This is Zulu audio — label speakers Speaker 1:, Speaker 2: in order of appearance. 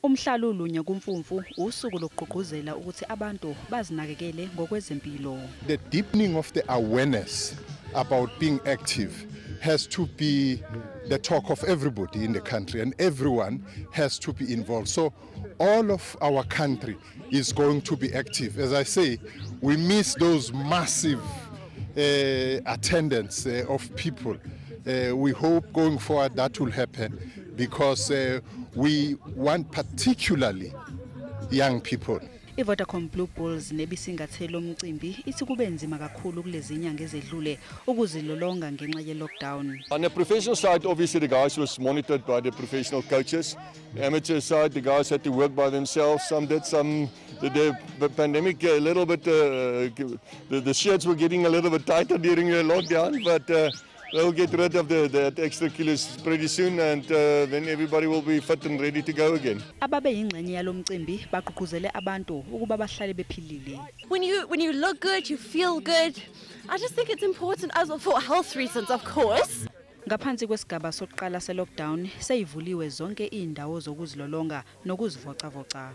Speaker 1: Umhlalo olunya kumfumfu usuku lokugqugquzela ukuthi abantu bazinakekele ngokwezempilo.
Speaker 2: The deepening of the awareness about being active has to be the talk of everybody in the country, and everyone has to be involved. So all of our country is going to be active. As I say, we miss those massive attendance of people. We hope going forward that will happen because we want particularly young people.
Speaker 1: iVodacom Blue Bulls nebisingathelo umcimbi ithi kube nzima kakhulu kulezi inyanga ezedlule ukuzilolonga ngenxa ye-lockdown.
Speaker 3: On the professional side, obviously the guys was monitored by the professional coaches. The amateur side, the guys had to work by themselves. Some did, some the pandemic a little bit. The shirts were getting a little bit tighter during the lockdown, but they'll get rid of the extra kilos pretty soon, and then everybody will be fit and ready to go again.
Speaker 1: Ababe yingxenye yalomcimbi bagqugquzele abantu ukuba bahlale bephilile.
Speaker 4: When you look good, you feel good. I just think it's important as well for health reasons, of course.
Speaker 1: Ngaphansi kwesigaba sokuqala se-lockdown seyivuliwe zonke izindawo zokuzilolonga nokuzivocavoca.